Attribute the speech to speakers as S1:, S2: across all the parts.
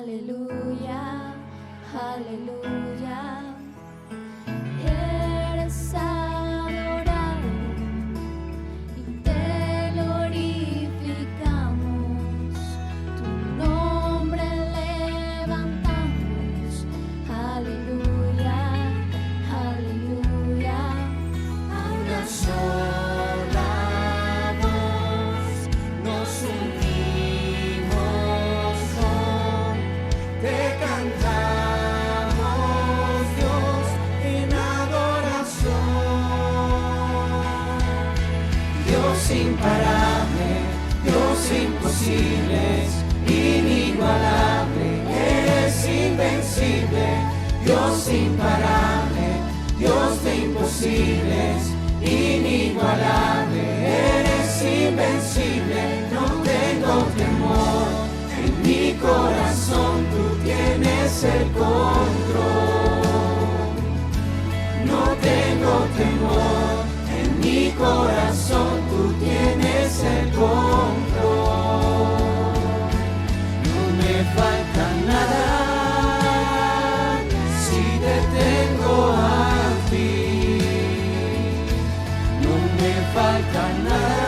S1: aleluya, aleluya. Eres adorado y te glorificamos, tu nombre levantamos, aleluya, aleluya.
S2: A una sola voz nos unimos hoy, te cantamos, Dios, en adoración. Dios imparable, Dios imposible, inigualable, eres invencible. Dios imparable, Dios de imposibles, inigualable, eres invencible. No tengo temor, en mi corazón tú tienes el control. No tengo temor, en mi corazón tú tienes el control. No me falta nada si te tengo a ti. No me falta nada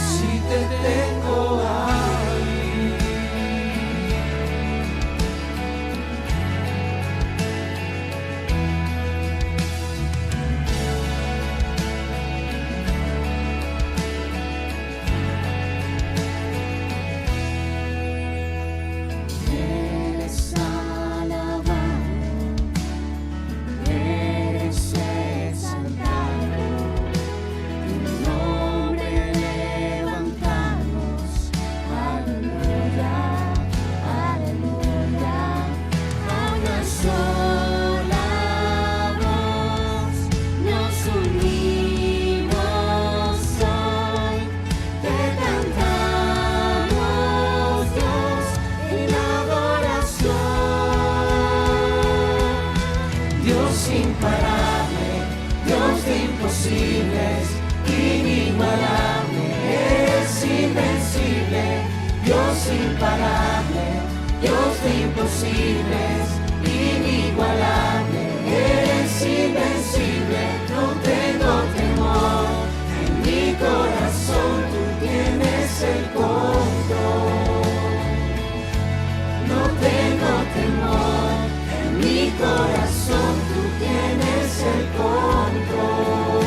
S2: si te tengo ahí. Eres alabado, eres exaltado, tu nombre levantamos,
S1: Aleluya, aleluya.
S2: a una sola voz nos unimos hoy, te cantamos, Dios, en adoración. Dios imparable, Dios de imposibles, inigualable, eres invencible. Dios imparable, Dios de imposibles, inigualable, eres invencible. No tengo temor, en mi corazón tú tienes el control. No tengo temor, en mi corazón tú tienes el control.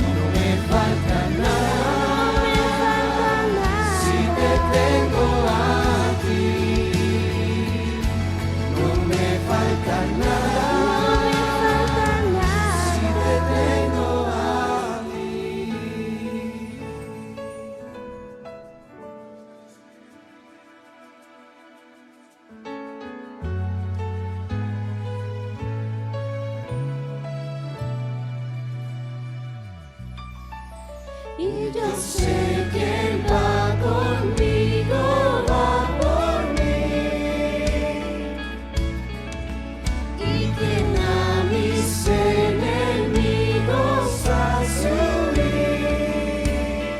S2: No me falta nada si te tengo a ti. No me falta nada si te tengo a ti.
S1: Y yo
S2: Sé que Él va conmigo, va por mí, y quien a mis enemigos hace huir.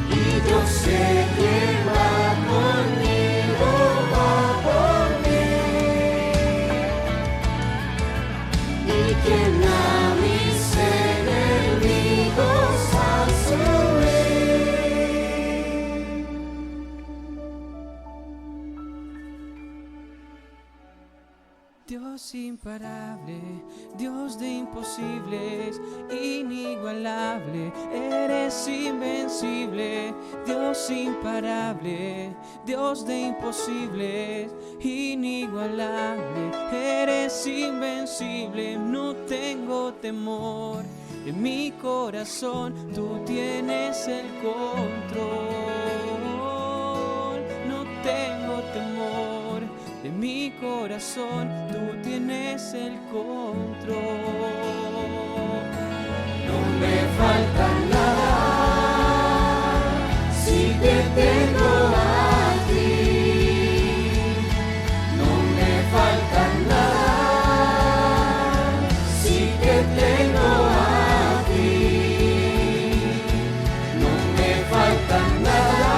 S2: Y yo sé que Él va conmigo, va por mí, y quien a mis enemigos hace huir.
S3: Dios imparable, Dios de imposibles, inigualable, eres invencible. Dios imparable, Dios de imposibles, inigualable, eres invencible. No tengo temor, en mi corazón tú tienes el control. No tengo temor, en mi corazón tú tienes el control.
S2: No me falta nada si te tengo a ti. No me falta nada si te tengo a ti. No me falta nada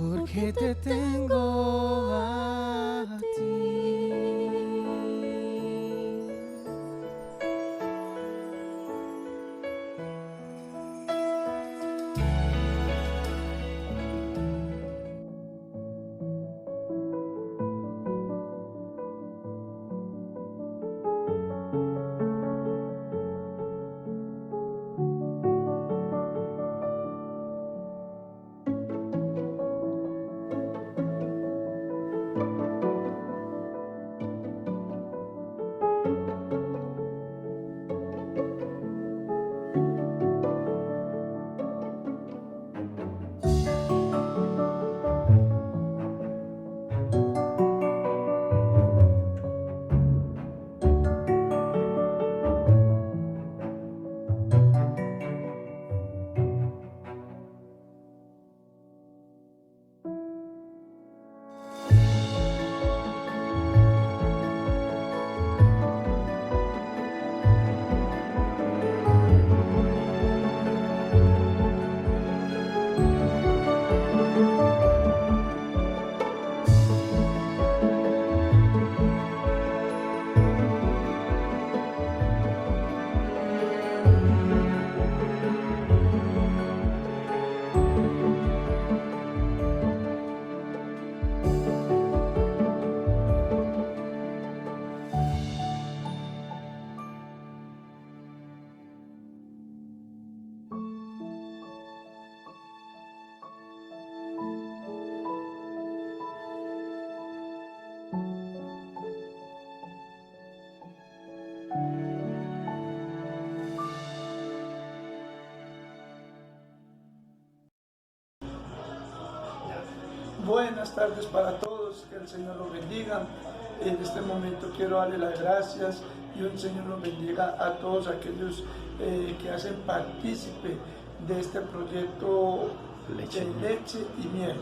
S3: porque te tengo a ti.
S4: Buenas tardes para todos, que el Señor los bendiga. En este momento quiero darle las gracias y un Señor los bendiga a todos aquellos que hacen partícipe de este proyecto de leche y miel.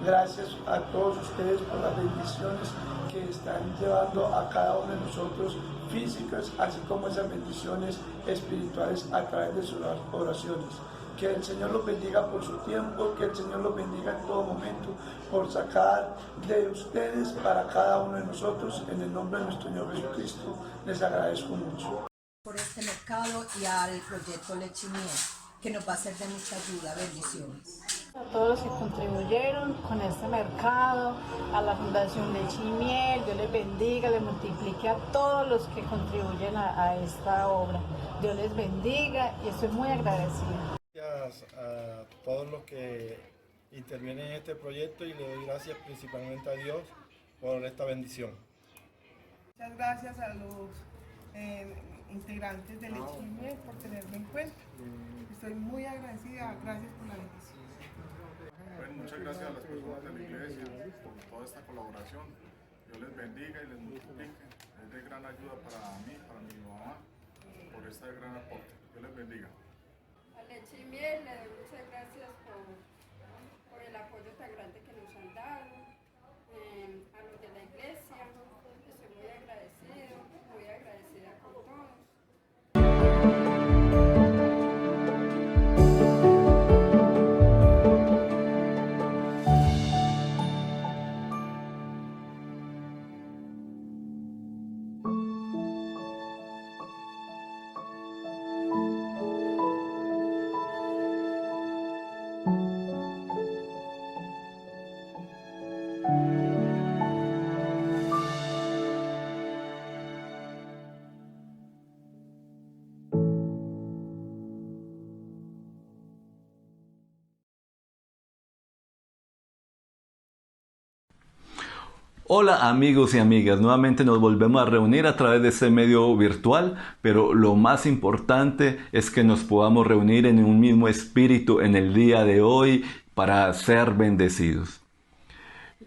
S4: Gracias a todos ustedes por las bendiciones que están llevando a cada uno de nosotros, físicas, así como esas bendiciones espirituales a través de sus oraciones. Que el Señor los bendiga por su tiempo, que el Señor los bendiga en todo momento por sacar de ustedes para cada uno de nosotros. En el nombre de nuestro Señor Jesucristo, les agradezco mucho.
S5: Por este mercado y al proyecto Leche y Miel, que nos va a ser de mucha ayuda. Bendiciones.
S6: A todos los que contribuyeron con este mercado, a la Fundación Leche y Miel, Dios les bendiga, les multiplique a todos los que contribuyen a esta obra. Dios les bendiga y estoy muy agradecida.
S7: Gracias a todos los que intervienen en este proyecto y le doy gracias principalmente a Dios por esta bendición.
S8: Muchas gracias a los integrantes de Leche y Miel por tenerme en cuenta. Estoy muy agradecida, gracias por la bendición.
S9: Bueno, muchas gracias a las personas de la iglesia por toda esta colaboración. Dios les bendiga y les multiplique. Es de gran ayuda para mí, para mi mamá, por este gran aporte. Dios les bendiga.
S10: A Leche y Miel le doy muchas gracias por el apoyo tan grande que nos han dado. A los de la iglesia, estoy muy agradecida con todos.
S11: Hola amigos y amigas, nuevamente nos volvemos a reunir a través de este medio virtual, pero lo más importante es que nos podamos reunir en un mismo espíritu en el día de hoy para ser bendecidos.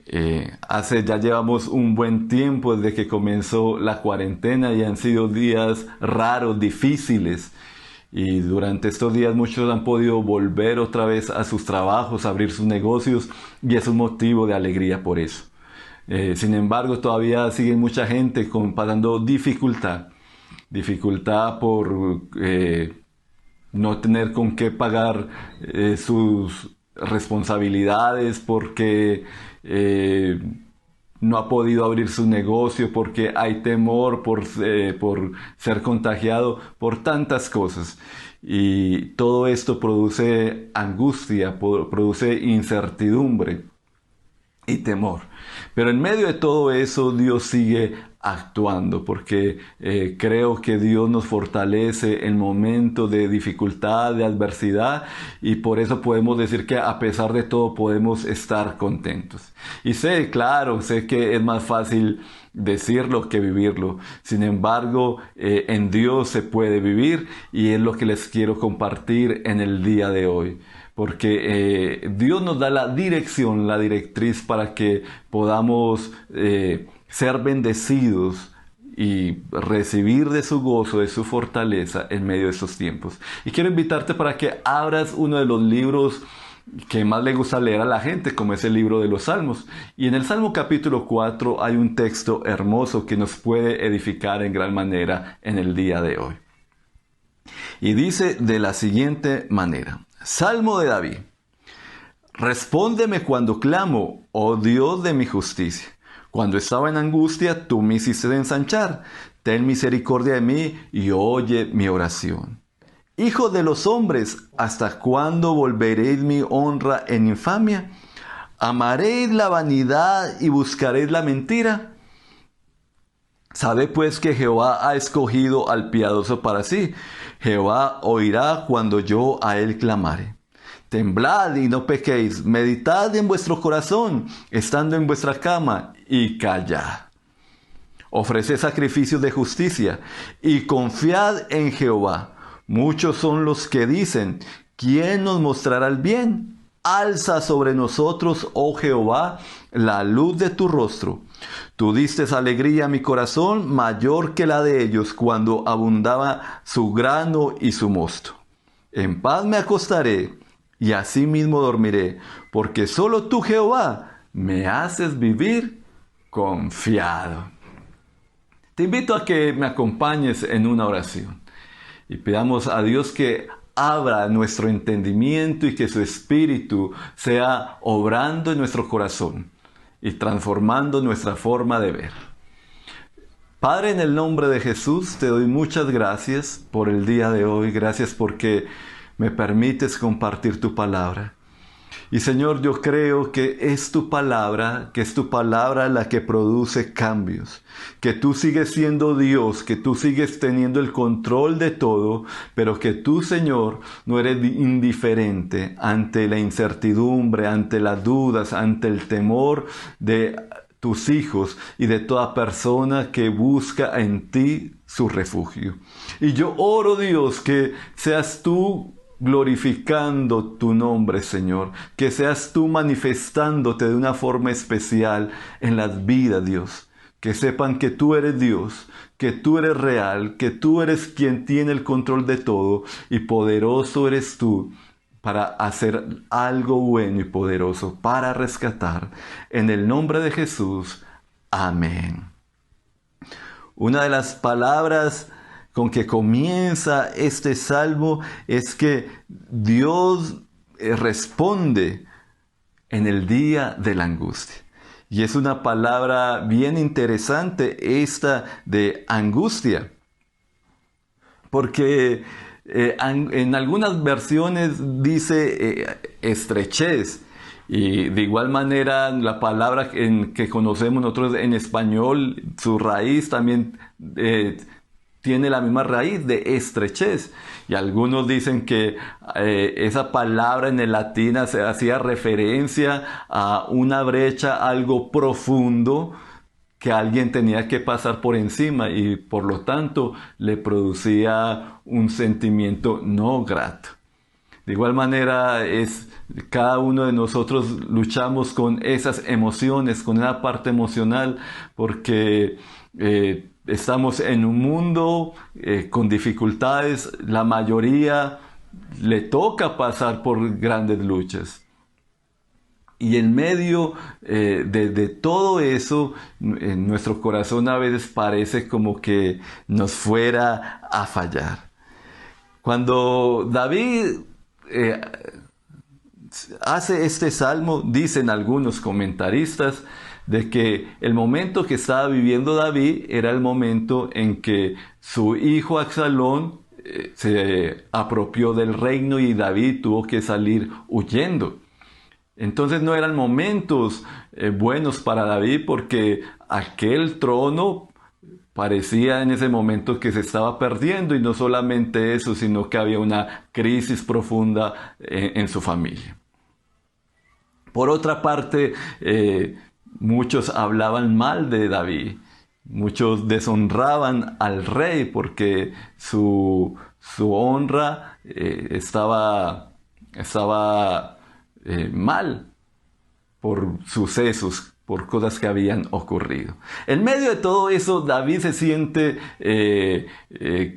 S11: Ya llevamos un buen tiempo desde que comenzó la cuarentena y han sido días raros, difíciles. Y durante estos días muchos han podido volver otra vez a sus trabajos, abrir sus negocios y es un motivo de alegría por eso. Sin embargo, todavía sigue mucha gente pasando dificultad por no tener con qué pagar sus responsabilidades, porque no ha podido abrir su negocio, porque hay temor por ser contagiado, por tantas cosas. Y todo esto produce angustia, produce incertidumbre y temor. Pero en medio de todo eso, Dios sigue actuando, porque creo que Dios nos fortalece en momentos de dificultad, de adversidad, y por eso podemos decir que a pesar de todo podemos estar contentos. Y sé que es más fácil decirlo que vivirlo. Sin embargo, en Dios se puede vivir, y es lo que les quiero compartir en el día de hoy. Porque Dios nos da la dirección, la directriz para que podamos ser bendecidos y recibir de su gozo, de su fortaleza en medio de estos tiempos. Y quiero invitarte para que abras uno de los libros que más le gusta leer a la gente, como es el libro de los Salmos. Y en el Salmo capítulo 4 hay un texto hermoso que nos puede edificar en gran manera en el día de hoy. Y dice de la siguiente manera: Salmo de David. Respóndeme cuando clamo, oh Dios de mi justicia. Cuando estaba en angustia, tú me hiciste ensanchar. Ten misericordia de mí y oye mi oración. Hijo de los hombres, ¿hasta cuándo volveréis mi honra en infamia? ¿Amaréis la vanidad y buscaréis la mentira? Sabed pues que Jehová ha escogido al piadoso para sí. Jehová oirá cuando yo a él clamare. Temblad y no pequéis, meditad en vuestro corazón, estando en vuestra cama, y callad. Ofreced sacrificios de justicia, y confiad en Jehová. Muchos son los que dicen: ¿quién nos mostrará el bien? Alza sobre nosotros, oh Jehová, la luz de tu rostro. Tú diste alegría a mi corazón, mayor que la de ellos, cuando abundaba su grano y su mosto. En paz me acostaré, y asimismo dormiré, porque solo tú, Jehová, me haces vivir confiado. Te invito a que me acompañes en una oración y pidamos a Dios que abra nuestro entendimiento y que su Espíritu sea obrando en nuestro corazón y transformando nuestra forma de ver. Padre, en el nombre de Jesús, te doy muchas gracias por el día de hoy. Gracias porque me permites compartir tu palabra. Y Señor, yo creo que es tu palabra la que produce cambios. Que tú sigues siendo Dios, que tú sigues teniendo el control de todo, pero que tú, Señor, no eres indiferente ante la incertidumbre, ante las dudas, ante el temor de tus hijos y de toda persona que busca en ti su refugio. Y yo oro, Dios, que seas tú glorificando tu nombre, Señor, que seas tú manifestándote de una forma especial en las vidas, Dios, que sepan que tú eres Dios, que tú eres real, que tú eres quien tiene el control de todo, y poderoso eres tú para hacer algo bueno y poderoso, para rescatar. En el nombre de Jesús, amén. Una de las palabras con que comienza este salmo es que Dios responde en el día de la angustia. Y es una palabra bien interesante esta de angustia, porque en algunas versiones dice estrechez, y de igual manera la palabra que conocemos nosotros en español, su raíz también tiene la misma raíz de estrechez. Y algunos dicen que esa palabra en el latín se hacía referencia a una brecha, algo profundo que alguien tenía que pasar por encima, y por lo tanto le producía un sentimiento no grato. De igual manera, cada uno de nosotros luchamos con esas emociones, con esa parte emocional, porque estamos en un mundo con dificultades. La mayoría le toca pasar por grandes luchas. Y en medio de todo eso, en nuestro corazón a veces parece como que nos fuera a fallar. Cuando David hace este salmo, dicen algunos comentaristas, de que el momento que estaba viviendo David era el momento en que su hijo Absalón se apropió del reino y David tuvo que salir huyendo. Entonces no eran momentos buenos para David, porque aquel trono parecía en ese momento que se estaba perdiendo, y no solamente eso, sino que había una crisis profunda en su familia. Por otra parte, muchos hablaban mal de David, muchos deshonraban al rey porque su honra estaba mal por sucesos, por cosas que habían ocurrido. En medio de todo eso, David se siente,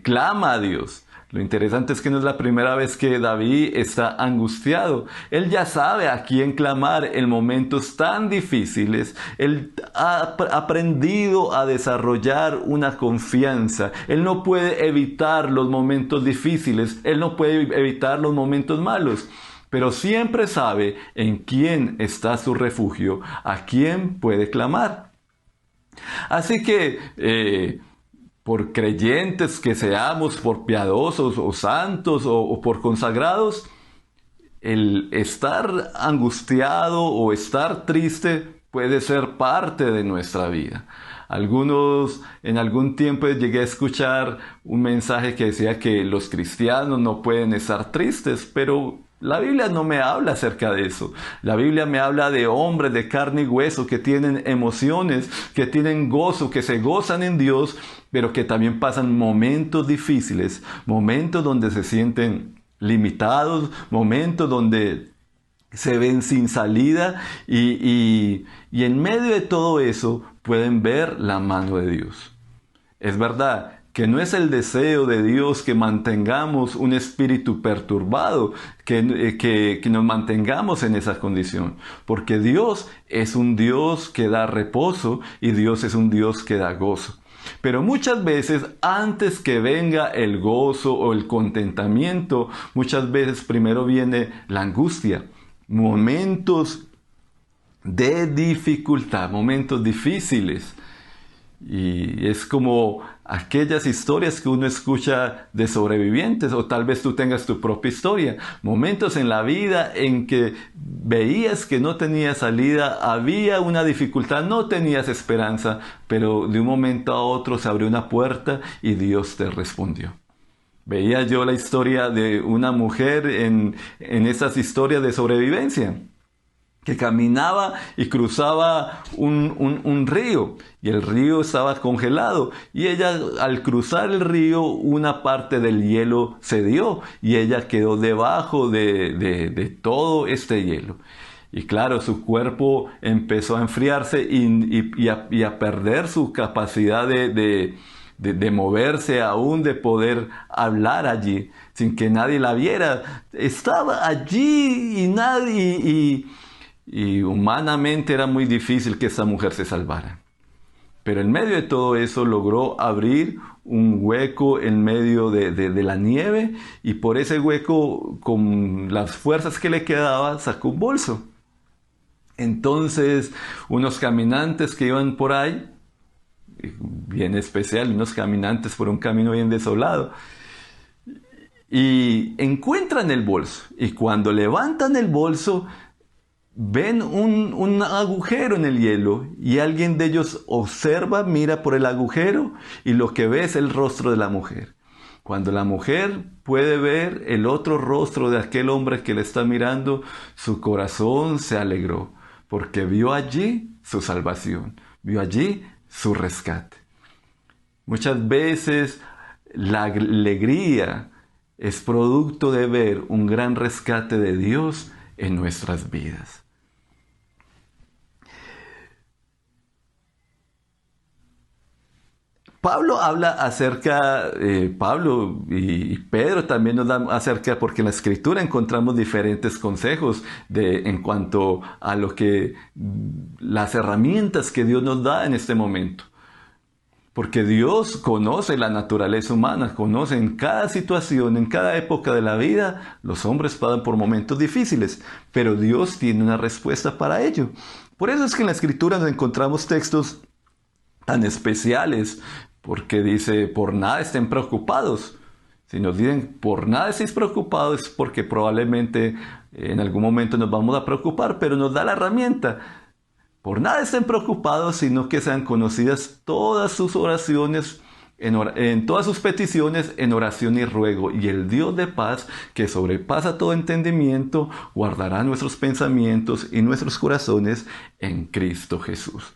S11: clama a Dios. Lo interesante es que no es la primera vez que David está angustiado. Él ya sabe a quién clamar en momentos tan difíciles. Él ha aprendido a desarrollar una confianza. Él no puede evitar los momentos difíciles. Él no puede evitar los momentos malos. Pero siempre sabe en quién está su refugio, a quién puede clamar. Así que, por creyentes que seamos, por piadosos o santos o por consagrados, el estar angustiado o estar triste puede ser parte de nuestra vida. En algún tiempo llegué a escuchar un mensaje que decía que los cristianos no pueden estar tristes, pero la Biblia no me habla acerca de eso. La Biblia me habla de hombres de carne y hueso que tienen emociones, que tienen gozo, que se gozan en Dios, pero que también pasan momentos difíciles, momentos donde se sienten limitados, momentos donde se ven sin salida y en medio de todo eso pueden ver la mano de Dios. Es verdad que no es el deseo de Dios que mantengamos un espíritu perturbado, que nos mantengamos en esa condición, porque Dios es un Dios que da reposo y Dios es un Dios que da gozo. Pero muchas veces, antes que venga el gozo o el contentamiento, muchas veces primero viene la angustia, momentos de dificultad, momentos difíciles. Y es como aquellas historias que uno escucha de sobrevivientes, o tal vez tú tengas tu propia historia. Momentos en la vida en que veías que no tenías salida, había una dificultad, no tenías esperanza, pero de un momento a otro se abrió una puerta y Dios te respondió. Veía yo la historia de una mujer en esas historias de sobrevivencia, que caminaba y cruzaba un río, y el río estaba congelado, y ella, al cruzar el río, una parte del hielo cedió y ella quedó debajo de todo este hielo. Y claro, su cuerpo empezó a enfriarse y a perder su capacidad de moverse, aún de poder hablar allí sin que nadie la viera. Estaba allí y humanamente era muy difícil que esa mujer se salvara. Pero en medio de todo eso logró abrir un hueco en medio de la nieve, y por ese hueco, con las fuerzas que le quedaba, sacó un bolso. Entonces, unos caminantes que iban por ahí, bien especial, unos caminantes por un camino bien desolado, y encuentran el bolso, y cuando levantan el bolso, ven un agujero en el hielo, y alguien de ellos observa, mira por el agujero, y lo que ve es el rostro de la mujer. Cuando la mujer puede ver el otro rostro de aquel hombre que le está mirando, su corazón se alegró, porque vio allí su salvación, vio allí su rescate. Muchas veces la alegría es producto de ver un gran rescate de Dios en nuestras vidas. Pablo habla acerca, Pablo y Pedro también nos dan acerca, porque en la Escritura encontramos diferentes consejos en cuanto a las herramientas que Dios nos da en este momento. Porque Dios conoce la naturaleza humana, conoce en cada situación, en cada época de la vida, los hombres pasan por momentos difíciles, pero Dios tiene una respuesta para ello. Por eso es que en la Escritura nos encontramos textos tan especiales, porque dice, por nada estén preocupados. Si nos dicen, por nada estéis preocupados, es porque probablemente en algún momento nos vamos a preocupar, pero nos da la herramienta. Por nada estén preocupados, sino que sean conocidas todas sus oraciones, en todas sus peticiones en oración y ruego. Y el Dios de paz, que sobrepasa todo entendimiento, guardará nuestros pensamientos y nuestros corazones en Cristo Jesús.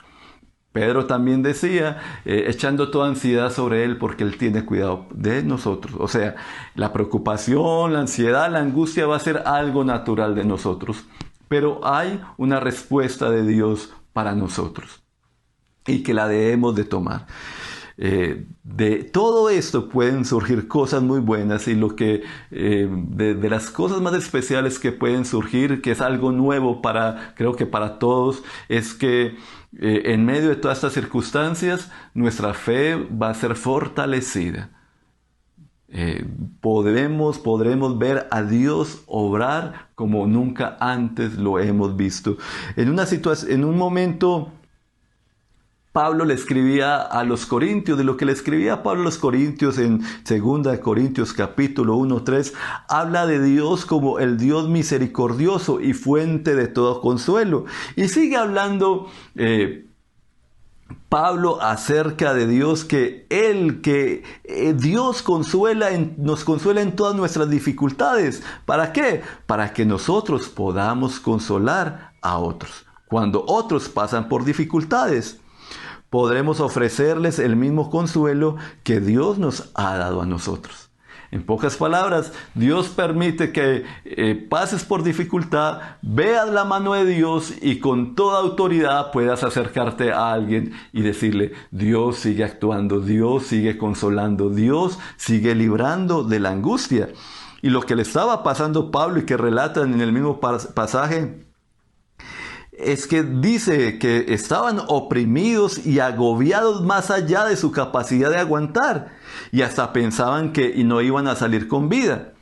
S11: Pedro también decía, echando toda ansiedad sobre Él porque Él tiene cuidado de nosotros. O sea, la preocupación, la ansiedad, la angustia va a ser algo natural de nosotros. Pero hay una respuesta de Dios para nosotros y que la debemos de tomar. De todo esto pueden surgir cosas muy buenas, y lo que de las cosas más especiales que pueden surgir, que es algo nuevo creo que para todos, es que en medio de todas estas circunstancias nuestra fe va a ser fortalecida. Podremos ver a Dios obrar como nunca antes lo hemos visto. En un momento, Pablo le escribía a los Corintios, de lo que le escribía Pablo a los Corintios en 2 Corintios capítulo 1-3, habla de Dios como el Dios misericordioso y fuente de todo consuelo. Y sigue hablando Pablo acerca de Dios, que Dios nos consuela en todas nuestras dificultades. ¿Para qué? Para que nosotros podamos consolar a otros. Cuando otros pasan por dificultades, podremos ofrecerles el mismo consuelo que Dios nos ha dado a nosotros. En pocas palabras, Dios permite que pases por dificultad, veas la mano de Dios y con toda autoridad puedas acercarte a alguien y decirle, Dios sigue actuando, Dios sigue consolando, Dios sigue librando de la angustia. Y lo que le estaba pasando a Pablo y que relatan en el mismo pasaje, es que dice que estaban oprimidos y agobiados más allá de su capacidad de aguantar, y hasta pensaban que no iban a salir con vida.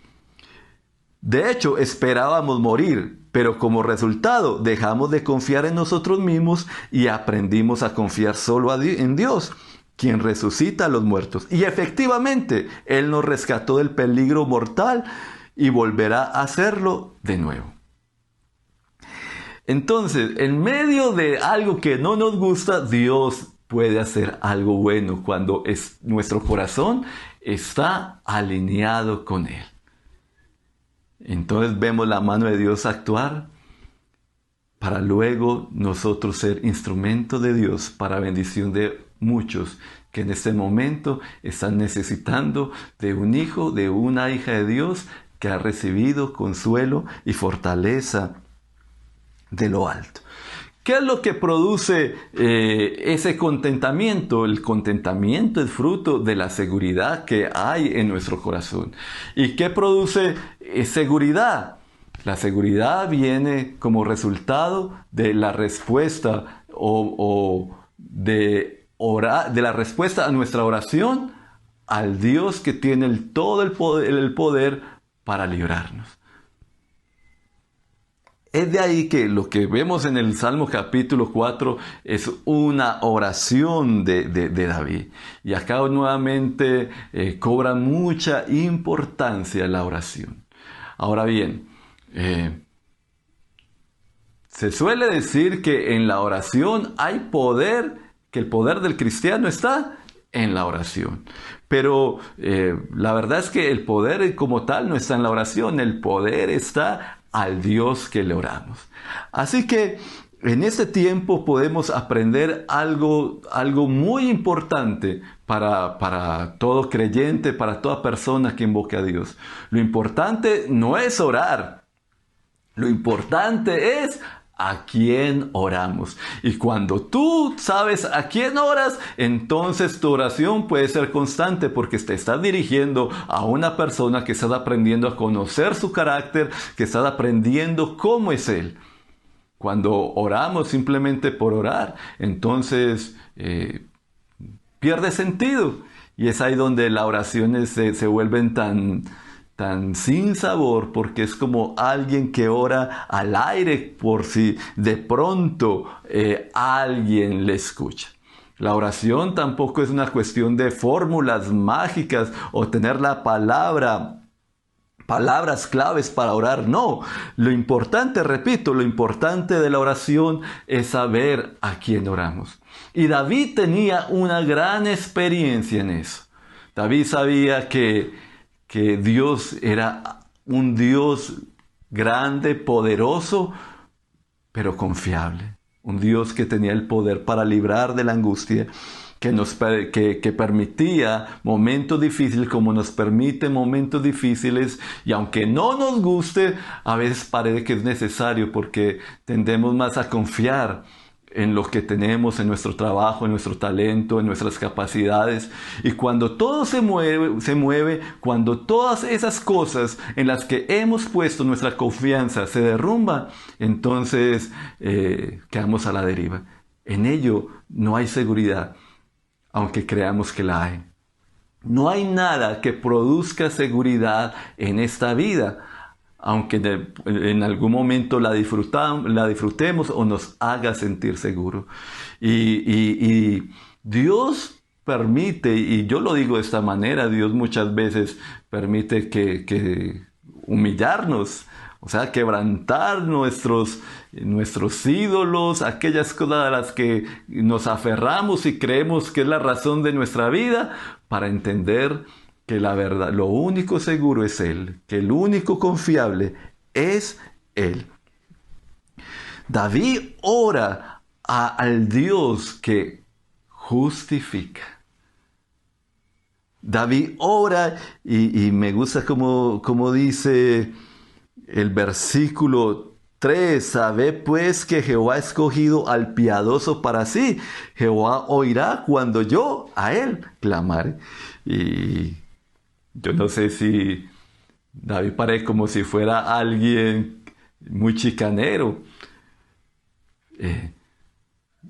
S11: De hecho, esperábamos morir, pero como resultado dejamos de confiar en nosotros mismos y aprendimos a confiar solo en Dios, quien resucita a los muertos. Y efectivamente, Él nos rescató del peligro mortal y volverá a hacerlo de nuevo. Entonces, en medio de algo que no nos gusta, Dios puede hacer algo bueno cuando nuestro corazón está alineado con Él. Entonces vemos la mano de Dios actuar para luego nosotros ser instrumento de Dios para bendición de muchos que en este momento están necesitando de un hijo, de una hija de Dios que ha recibido consuelo y fortaleza de lo alto. ¿Qué es lo que produce ese contentamiento? El contentamiento es fruto de la seguridad que hay en nuestro corazón. ¿Y qué produce seguridad? La seguridad viene como resultado de la respuesta de la respuesta a nuestra oración al Dios que tiene todo el poder para librarnos. Es de ahí que lo que vemos en el Salmo capítulo 4 es una oración de David. Y acá nuevamente cobra mucha importancia la oración. Ahora bien, se suele decir que en la oración hay poder, que el poder del cristiano está en la oración. Pero la verdad es que el poder como tal no está en la oración, el poder está al Dios que le oramos. Así que en este tiempo podemos aprender algo muy importante para todo creyente, para toda persona que invoque a Dios. Lo importante no es orar, lo importante es a quién oramos. Y cuando tú sabes a quién oras, entonces tu oración puede ser constante porque te estás dirigiendo a una persona que estás aprendiendo a conocer su carácter, que estás aprendiendo cómo es Él. Cuando oramos simplemente por orar, entonces pierde sentido. Y es ahí donde las oraciones se vuelven tan sin sabor, porque es como alguien que ora al aire por si de pronto alguien le escucha. La oración tampoco es una cuestión de fórmulas mágicas o tener palabras claves para orar. No, lo importante, repito, lo importante de la oración es saber a quién oramos. Y David tenía una gran experiencia en eso. David sabía que Dios era un Dios grande, poderoso, pero confiable. Un Dios que tenía el poder para librar de la angustia, que permitía momentos difíciles como nos permite momentos difíciles, y aunque no nos guste, a veces parece que es necesario porque tendemos más a confiar en lo que tenemos, en nuestro trabajo, en nuestro talento, en nuestras capacidades. Y cuando todo se mueve, cuando todas esas cosas en las que hemos puesto nuestra confianza se derrumban, entonces quedamos a la deriva. En ello no hay seguridad, aunque creamos que la hay. No hay nada que produzca seguridad en esta vida, aunque en algún momento la disfrutemos o nos haga sentir seguros. Y Dios permite, y yo lo digo de esta manera, Dios muchas veces permite que humillarnos, o sea, quebrantar nuestros ídolos, aquellas cosas a las que nos aferramos y creemos que es la razón de nuestra vida, para entender que la verdad, lo único seguro es Él, que el único confiable es Él. David ora al Dios que justifica. David ora y me gusta como dice el versículo 3, sabed pues que Jehová ha escogido al piadoso para sí. Jehová oirá cuando yo a Él clamare. Y yo no sé si David parece como si fuera alguien muy chicanero.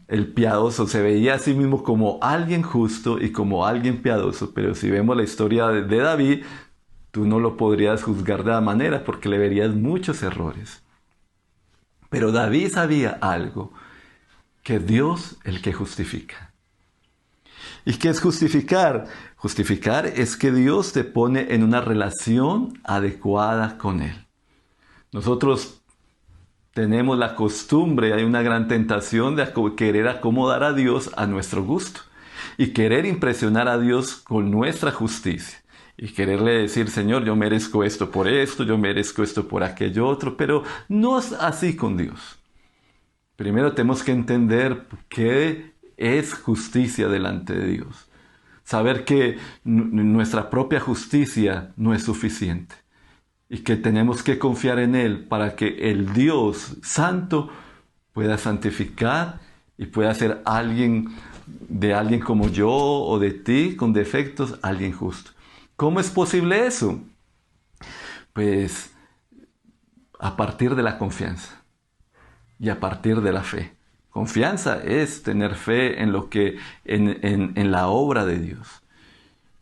S11: El piadoso se veía a sí mismo como alguien justo y como alguien piadoso, pero si vemos la historia de David, tú no lo podrías juzgar de la manera porque le verías muchos errores. Pero David sabía algo, que Dios es el que justifica. ¿Y qué es justificar? Justificar es que Dios te pone en una relación adecuada con Él. Nosotros tenemos la costumbre, hay una gran tentación de querer acomodar a Dios a nuestro gusto y querer impresionar a Dios con nuestra justicia y quererle decir, Señor, yo merezco esto, yo merezco esto por aquello otro, pero no es así con Dios. Primero tenemos que entender qué es justicia delante de Dios. Saber que nuestra propia justicia no es suficiente y que tenemos que confiar en Él para que el Dios santo pueda santificar y pueda ser alguien como yo o de ti con defectos, alguien justo. ¿Cómo es posible eso? Pues a partir de la confianza y a partir de la fe. Confianza es tener fe en en la obra de Dios.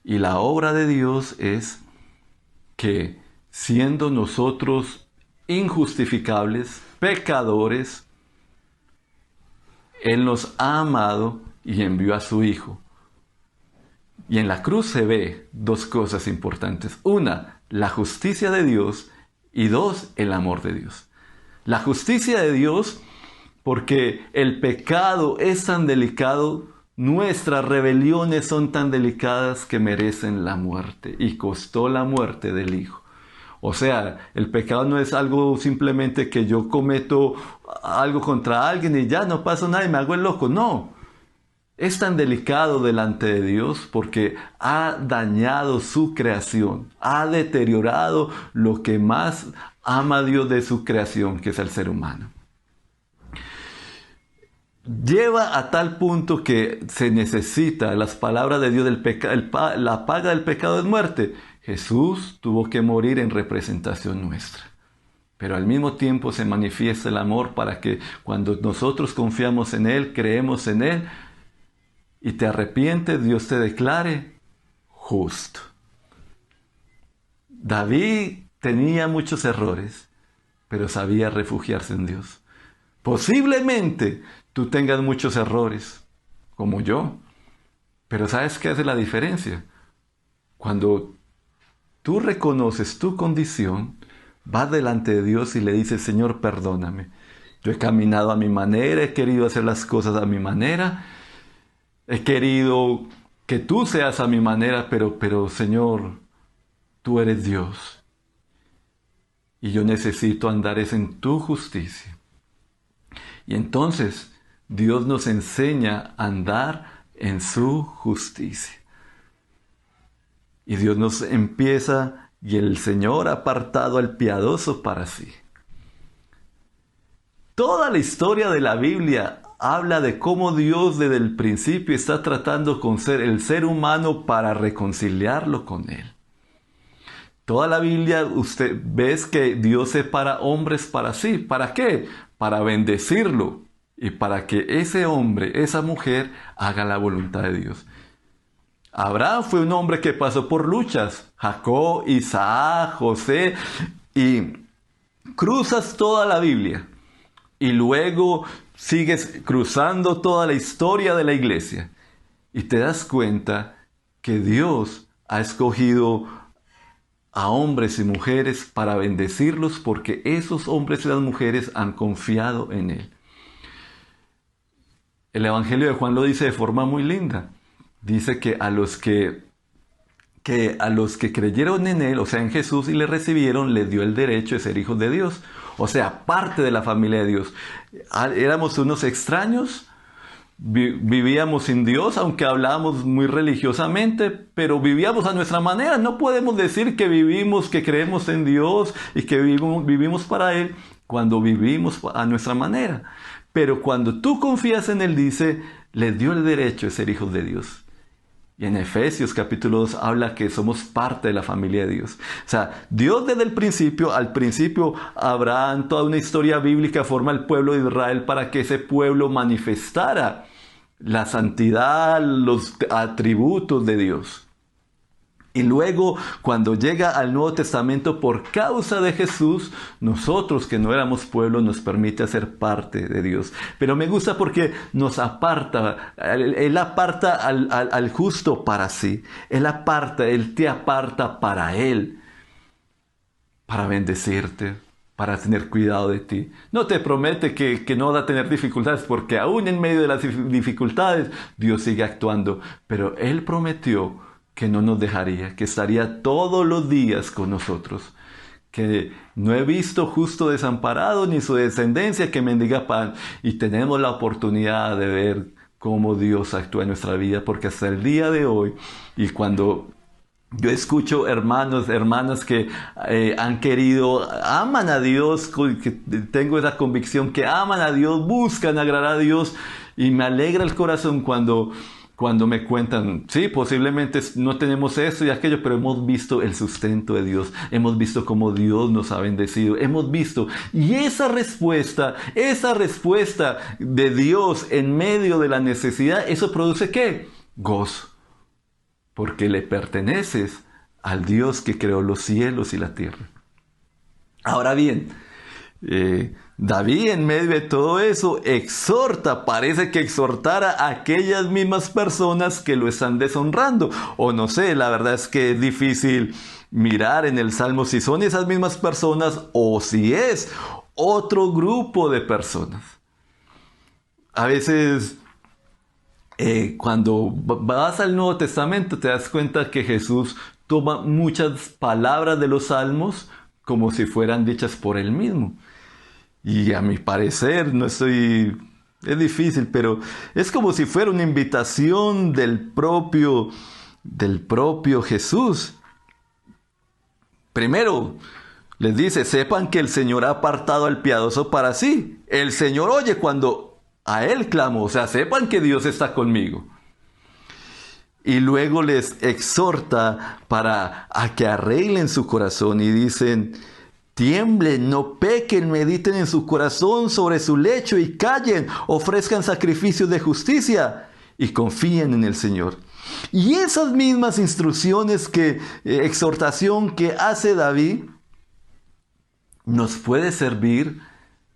S11: Y la obra de Dios es que siendo nosotros injustificables, pecadores, Él nos ha amado y envió a su Hijo. Y en la cruz se ve dos cosas importantes. Una, la justicia de Dios, y dos, el amor de Dios. La justicia de Dios, porque el pecado es tan delicado, nuestras rebeliones son tan delicadas que merecen la muerte, y costó la muerte del Hijo. O sea, el pecado no es algo simplemente que yo cometo algo contra alguien y ya no pasa nada y me hago el loco. No, es tan delicado delante de Dios porque ha dañado su creación, ha deteriorado lo que más ama Dios de su creación, que es el ser humano. Lleva a tal punto que se necesita las palabras de Dios, la paga del pecado es muerte. Jesús tuvo que morir en representación nuestra. Pero al mismo tiempo se manifiesta el amor para que cuando nosotros confiamos en Él, creemos en Él, y te arrepientes, Dios te declare justo. David tenía muchos errores, pero sabía refugiarse en Dios. Posiblemente tú tengas muchos errores, como yo, pero ¿sabes qué hace la diferencia? Cuando tú reconoces tu condición, vas delante de Dios y le dices, Señor, perdóname. Yo he caminado a mi manera, he querido hacer las cosas a mi manera, he querido que tú seas a mi manera, pero Señor, tú eres Dios. Y yo necesito andar en tu justicia. Y entonces Dios nos enseña a andar en su justicia. Y Dios nos empieza, y el Señor ha apartado al piadoso para sí. Toda la historia de la Biblia habla de cómo Dios desde el principio está tratando con el ser humano para reconciliarlo con Él. Toda la Biblia usted ve que Dios separa hombres para sí. ¿Para qué? Para bendecirlo y para que ese hombre, esa mujer, haga la voluntad de Dios. Abraham fue un hombre que pasó por luchas. Jacob, Isaac, José, y cruzas toda la Biblia. Y luego sigues cruzando toda la historia de la iglesia. Y te das cuenta que Dios ha escogido a hombres y mujeres para bendecirlos porque esos hombres y las mujeres han confiado en Él. El Evangelio de Juan lo dice de forma muy linda. Dice que a los que creyeron en Él, o sea en Jesús, y le recibieron, les dio el derecho de ser hijos de Dios. O sea, parte de la familia de Dios. Éramos unos extraños, vivíamos sin Dios, aunque hablábamos muy religiosamente, pero vivíamos a nuestra manera. No podemos decir que vivimos, que creemos en Dios y que vivimos para Él cuando vivimos a nuestra manera. Pero cuando tú confías en Él, dice, les dio el derecho de ser hijos de Dios. Y en Efesios capítulo 2 habla que somos parte de la familia de Dios. O sea, Dios desde el principio, al principio Abraham, toda una historia bíblica forma el pueblo de Israel para que ese pueblo manifestara la santidad, los atributos de Dios. Y luego, cuando llega al Nuevo Testamento, por causa de Jesús, nosotros que no éramos pueblo, nos permite hacer parte de Dios. Pero me gusta porque nos aparta, Él aparta al justo para sí. Él te aparta para Él, para bendecirte, para tener cuidado de ti. No te promete que no va a tener dificultades, porque aún en medio de las dificultades, Dios sigue actuando. Pero Él prometió que no nos dejaría, que estaría todos los días con nosotros, que no he visto justo desamparado ni su descendencia que mendiga pan, y tenemos la oportunidad de ver cómo Dios actúa en nuestra vida, porque hasta el día de hoy, y cuando yo escucho hermanos, hermanas que aman a Dios, que tengo esa convicción que aman a Dios, buscan agradar a Dios, y me alegra el corazón cuando me cuentan, sí, posiblemente no tenemos esto y aquello, pero hemos visto el sustento de Dios, hemos visto cómo Dios nos ha bendecido, hemos visto, y esa respuesta de Dios en medio de la necesidad, eso produce ¿qué? Gozo, porque le perteneces al Dios que creó los cielos y la tierra. Ahora bien, David en medio de todo eso parece que exhortara a aquellas mismas personas que lo están deshonrando. O no sé, la verdad es que es difícil mirar en el Salmo si son esas mismas personas o si es otro grupo de personas. A veces cuando vas al Nuevo Testamento te das cuenta que Jesús toma muchas palabras de los Salmos como si fueran dichas por Él mismo. Y a mi parecer, es difícil, pero es como si fuera una invitación del propio Jesús. Primero, les dice, sepan que el Señor ha apartado al piadoso para sí. El Señor oye cuando a Él clamo, o sea, sepan que Dios está conmigo. Y luego les exhorta a que arreglen su corazón y dicen, tiemblen, no pequen, mediten en su corazón sobre su lecho y callen, ofrezcan sacrificios de justicia y confíen en el Señor. Y esas mismas instrucciones exhortación que hace David, nos puede servir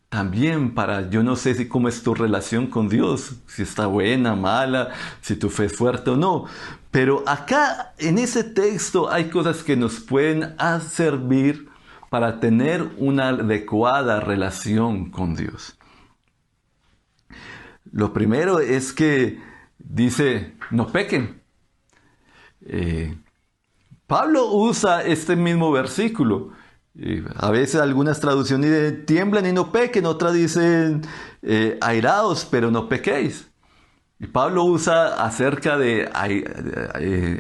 S11: también para, yo no sé cómo es tu relación con Dios, si está buena, mala, si tu fe es fuerte o no. Pero acá en ese texto hay cosas que nos pueden servir para tener una adecuada relación con Dios. Lo primero es que dice, no pequen. Pablo usa este mismo versículo. A veces algunas traducciones dicen, tiemblan y no pequen, otras dicen, airaos, pero no pequéis. Y Pablo usa acerca de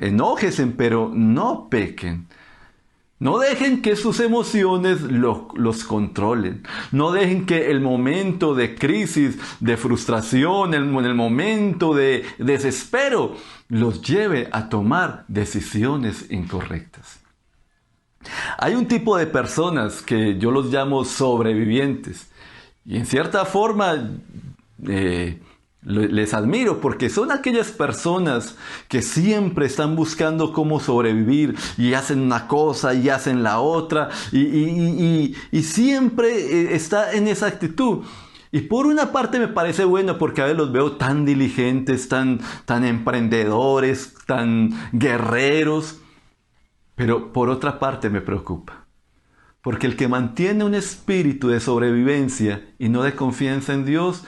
S11: enójense, pero no pequen. No dejen que sus emociones los controlen. No dejen que el momento de crisis, de frustración, el momento de desespero, los lleve a tomar decisiones incorrectas. Hay un tipo de personas que yo los llamo sobrevivientes. Y en cierta forma les admiro porque son aquellas personas que siempre están buscando cómo sobrevivir y hacen una cosa y hacen la otra y siempre está en esa actitud. Y por una parte me parece bueno porque a veces los veo tan diligentes, tan emprendedores, tan guerreros. Pero por otra parte me preocupa. Porque el que mantiene un espíritu de sobrevivencia y no de confianza en Dios,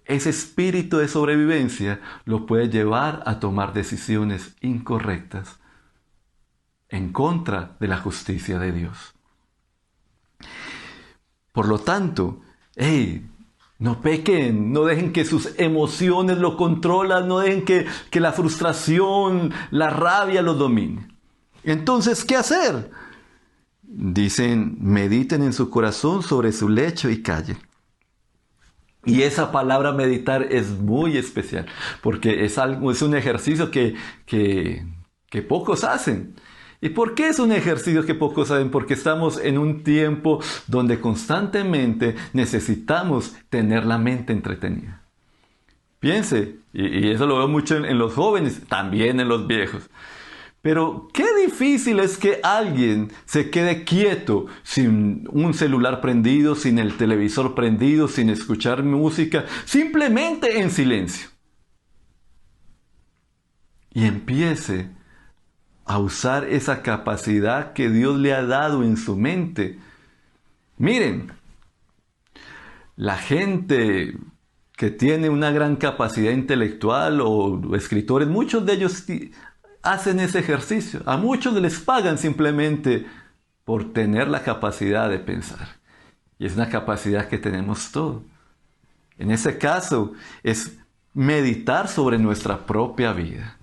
S11: ese espíritu de sobrevivencia lo puede llevar a tomar decisiones incorrectas en contra de la justicia de Dios. Por lo tanto, no pequen, no dejen que sus emociones lo controlen, no dejen que la frustración, la rabia los domine. Entonces, ¿qué hacer? Dicen, mediten en su corazón sobre su lecho y callen. Y esa palabra meditar es muy especial, porque es un ejercicio que pocos hacen. ¿Y por qué es un ejercicio que pocos hacen? Porque estamos en un tiempo donde constantemente necesitamos tener la mente entretenida. Piense, y eso lo veo mucho en los jóvenes, también en los viejos. Pero qué difícil es que alguien se quede quieto sin un celular prendido, sin el televisor prendido, sin escuchar música, simplemente en silencio. Y empiece a usar esa capacidad que Dios le ha dado en su mente. Miren, la gente que tiene una gran capacidad intelectual o escritores, muchos de ellos hacen ese ejercicio. A muchos les pagan simplemente por tener la capacidad de pensar. Y es una capacidad que tenemos todos. En ese caso es meditar sobre nuestra propia vida.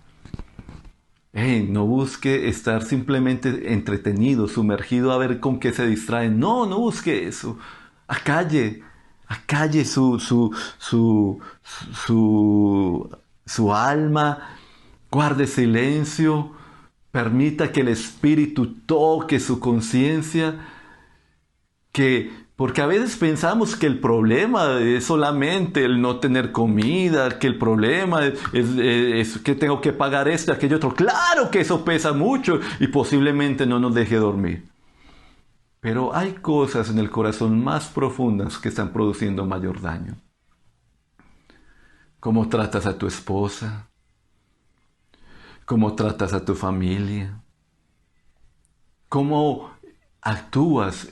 S11: No busque estar simplemente entretenido, sumergido a ver con qué se distrae. No busque eso. Acalle su alma. Guarde silencio, permita que el Espíritu toque su conciencia, porque a veces pensamos que el problema es solamente el no tener comida, que el problema es que tengo que pagar esto, aquello otro. Claro que eso pesa mucho y posiblemente no nos deje dormir. Pero hay cosas en el corazón más profundas que están produciendo mayor daño. ¿Cómo tratas a tu esposa? ¿Cómo tratas a tu familia? ¿Cómo actúas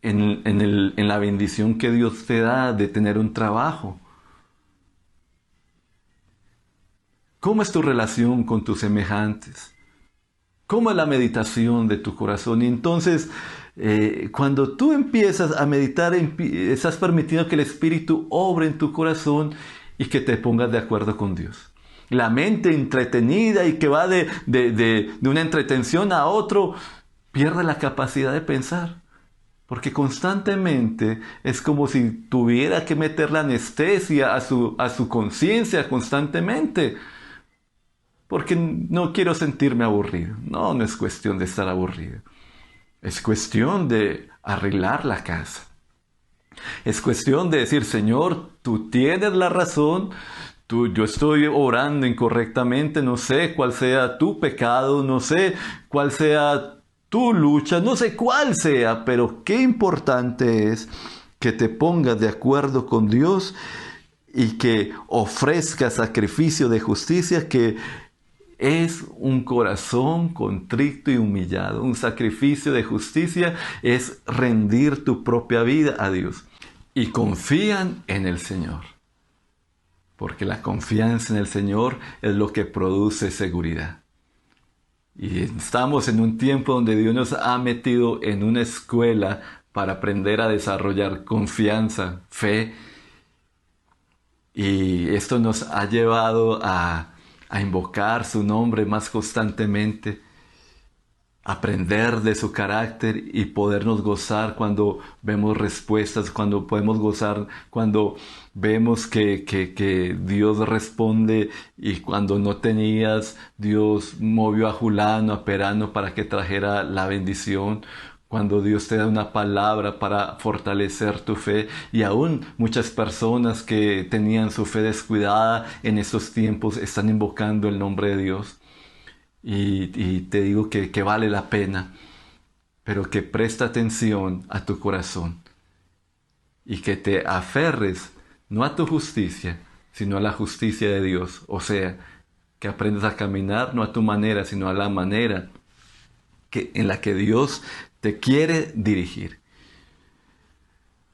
S11: en la bendición que Dios te da de tener un trabajo? ¿Cómo es tu relación con tus semejantes? ¿Cómo es la meditación de tu corazón? Y entonces, cuando tú empiezas a meditar, estás permitiendo que el Espíritu obre en tu corazón y que te pongas de acuerdo con Dios. La mente entretenida y que va de una entretención a otro, pierde la capacidad de pensar. Porque constantemente es como si tuviera que meter la anestesia a su conciencia constantemente. Porque no quiero sentirme aburrido. No es cuestión de estar aburrido. Es cuestión de arreglar la casa. Es cuestión de decir, Señor, tú tienes la razón. yo estoy orando incorrectamente, no sé cuál sea tu pecado, no sé cuál sea tu lucha, no sé cuál sea, pero qué importante es que te pongas de acuerdo con Dios y que ofrezcas sacrificio de justicia, que es un corazón contrito y humillado. Un sacrificio de justicia es rendir tu propia vida a Dios. Y confían en el Señor. Porque la confianza en el Señor es lo que produce seguridad. Y estamos en un tiempo donde Dios nos ha metido en una escuela para aprender a desarrollar confianza, fe. Y esto nos ha llevado a invocar su nombre más constantemente, aprender de su carácter y podernos gozar cuando vemos respuestas, cuando podemos gozar, cuando vemos que Dios responde, y cuando no tenías, Dios movió a Julano, a Perano para que trajera la bendición. Cuando Dios te da una palabra para fortalecer tu fe, y aún muchas personas que tenían su fe descuidada en estos tiempos están invocando el nombre de Dios. Y te digo que vale la pena, pero que presta atención a tu corazón y que te aferres no a tu justicia, sino a la justicia de Dios. O sea, que aprendas a caminar no a tu manera, sino a la manera en la que Dios te quiere dirigir.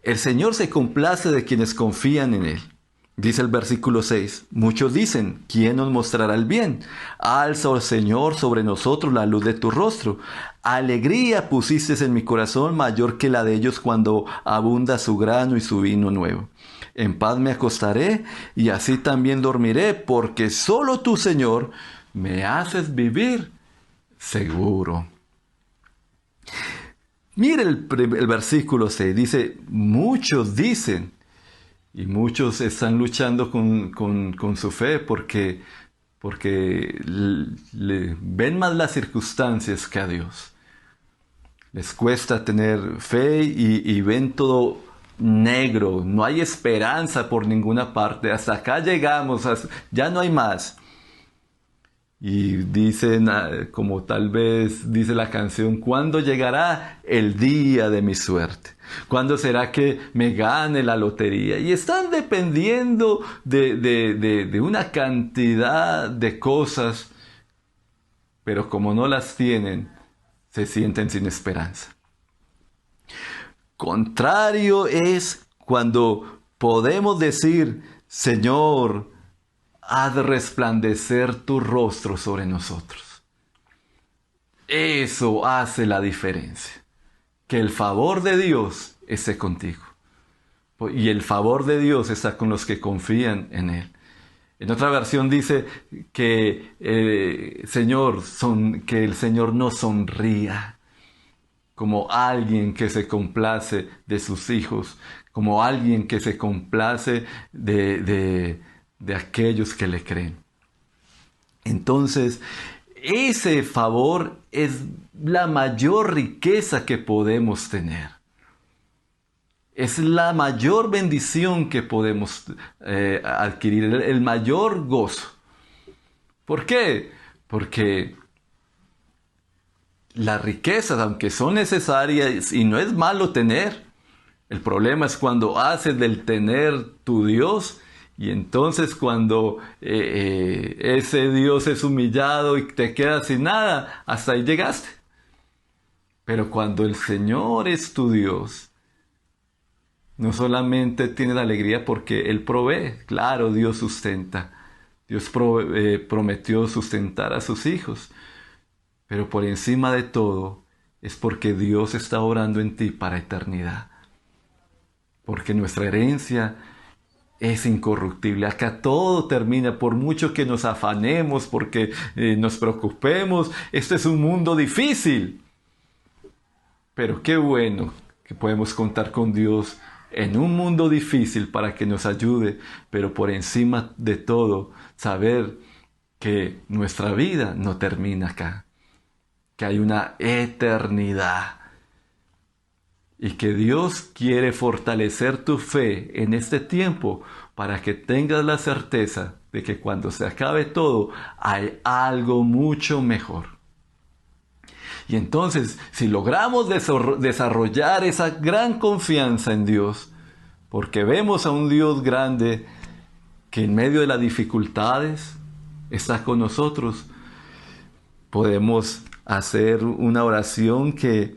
S11: El Señor se complace de quienes confían en Él. Dice el versículo 6, muchos dicen, ¿quién nos mostrará el bien? Alza, oh Señor, sobre nosotros la luz de tu rostro. Alegría pusiste en mi corazón, mayor que la de ellos cuando abunda su grano y su vino nuevo. En paz me acostaré y así también dormiré, porque solo tú, Señor, me haces vivir seguro. Mire el versículo 6, dice, muchos dicen, y muchos están luchando con su fe porque ven más las circunstancias que a Dios. Les cuesta tener fe y ven todo negro, no hay esperanza por ninguna parte, hasta acá llegamos, ya no hay más. Y dicen, como tal vez dice la canción, ¿cuándo llegará el día de mi suerte? ¿Cuándo será que me gane la lotería? Y están dependiendo de una cantidad de cosas, pero como no las tienen, se sienten sin esperanza. Contrario es cuando podemos decir, Señor, haz resplandecer tu rostro sobre nosotros. Eso hace la diferencia. Que el favor de Dios esté contigo. Y el favor de Dios está con los que confían en Él. En otra versión dice que el Señor no sonría como alguien que se complace de sus hijos, como alguien que se complace de aquellos que le creen. Entonces, ese favor es la mayor riqueza que podemos tener. Es la mayor bendición que podemos adquirir, el mayor gozo. ¿Por qué? Porque las riquezas, aunque son necesarias y no es malo tener, el problema es cuando haces del tener tu Dios. Y entonces cuando ese Dios es humillado y te quedas sin nada, hasta ahí llegaste. Pero cuando el Señor es tu Dios, no solamente tienes alegría porque Él provee. Claro, Dios sustenta. Dios prometió sustentar a sus hijos. Pero por encima de todo es porque Dios está obrando en ti para eternidad. Porque nuestra herencia es incorruptible. Acá todo termina, por mucho que nos afanemos, porque nos preocupemos. Este es un mundo difícil. Pero qué bueno que podemos contar con Dios en un mundo difícil para que nos ayude. Pero por encima de todo, saber que nuestra vida no termina acá. Que hay una eternidad. Y que Dios quiere fortalecer tu fe en este tiempo para que tengas la certeza de que cuando se acabe todo hay algo mucho mejor. Y entonces, si logramos desarrollar esa gran confianza en Dios, porque vemos a un Dios grande que en medio de las dificultades está con nosotros, podemos hacer una oración que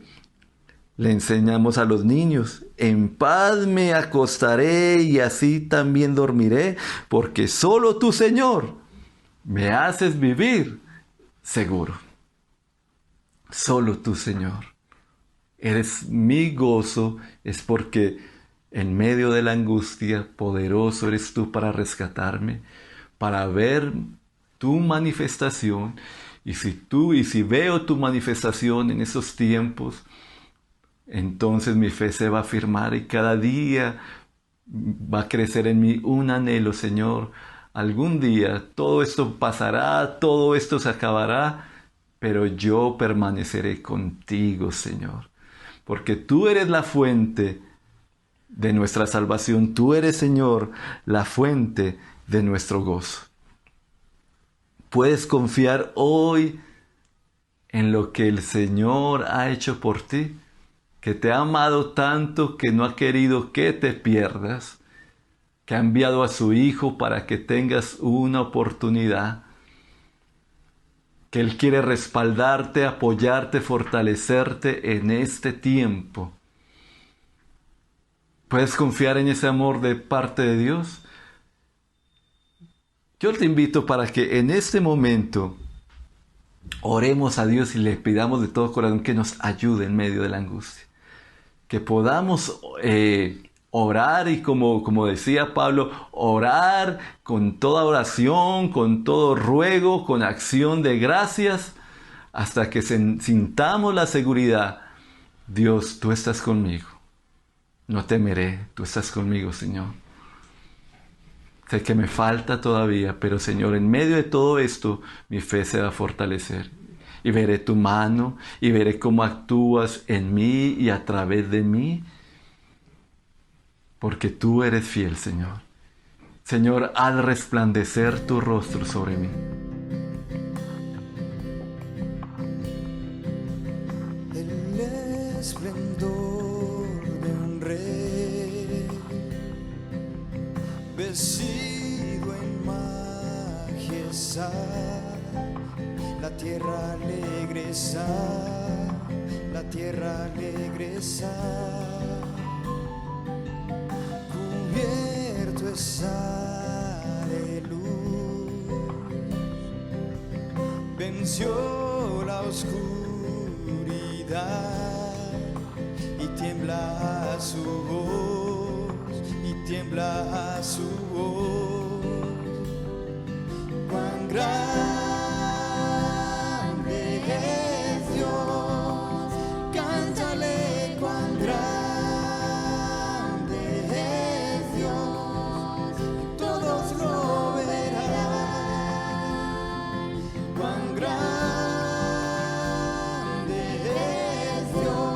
S11: le enseñamos a los niños. En paz me acostaré y así también dormiré, porque solo tú, Señor, me haces vivir seguro. Solo tú, Señor, eres mi gozo, es porque en medio de la angustia, poderoso eres tú para rescatarme, para ver tu manifestación. Y si veo tu manifestación en esos tiempos, entonces mi fe se va a afirmar y cada día va a crecer en mí un anhelo, Señor. Algún día todo esto pasará, todo esto se acabará, pero yo permaneceré contigo, Señor. Porque tú eres la fuente de nuestra salvación. Tú eres, Señor, la fuente de nuestro gozo. Puedes confiar hoy en lo que el Señor ha hecho por ti, que te ha amado tanto que no ha querido que te pierdas, que ha enviado a su Hijo para que tengas una oportunidad, que Él quiere respaldarte, apoyarte, fortalecerte en este tiempo. ¿Puedes confiar en ese amor de parte de Dios? Yo te invito para que en este momento oremos a Dios y le pidamos de todo corazón que nos ayude en medio de la angustia. Que podamos orar y como decía Pablo, orar con toda oración, con todo ruego, con acción de gracias, hasta que sintamos la seguridad. Dios, tú estás conmigo. No temeré, tú estás conmigo, Señor. Sé que me falta todavía, pero Señor, en medio de todo esto, mi fe se va a fortalecer. Y veré tu mano, y veré cómo actúas en mí y a través de mí. Porque tú eres fiel, Señor. Señor, haz resplandecer tu rostro sobre mí.
S3: El esplendor de un rey, vestido en majestad, la tierra alegre está, la tierra alegre está, cubierto está de luz, venció la oscuridad y tiembla a su voz, y tiembla a su voz. Cuán grande es Dios, cántale cuán grande es Dios, todos lo verán. Cuán grande es Dios.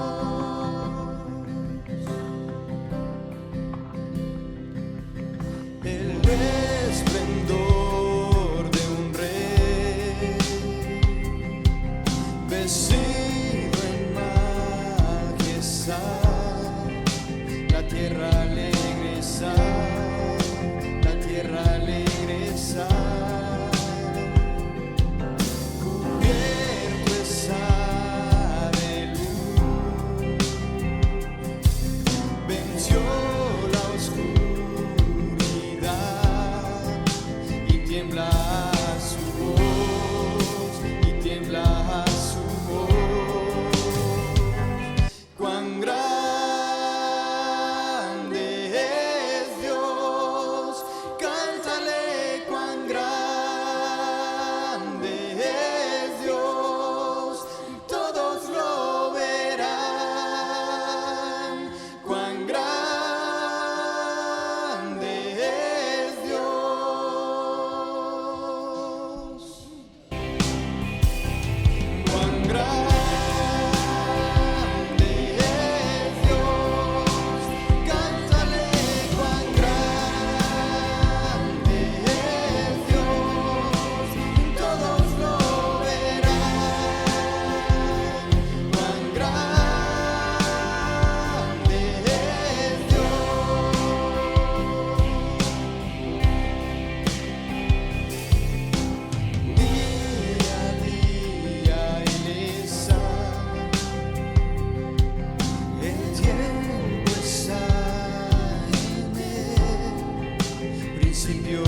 S3: principio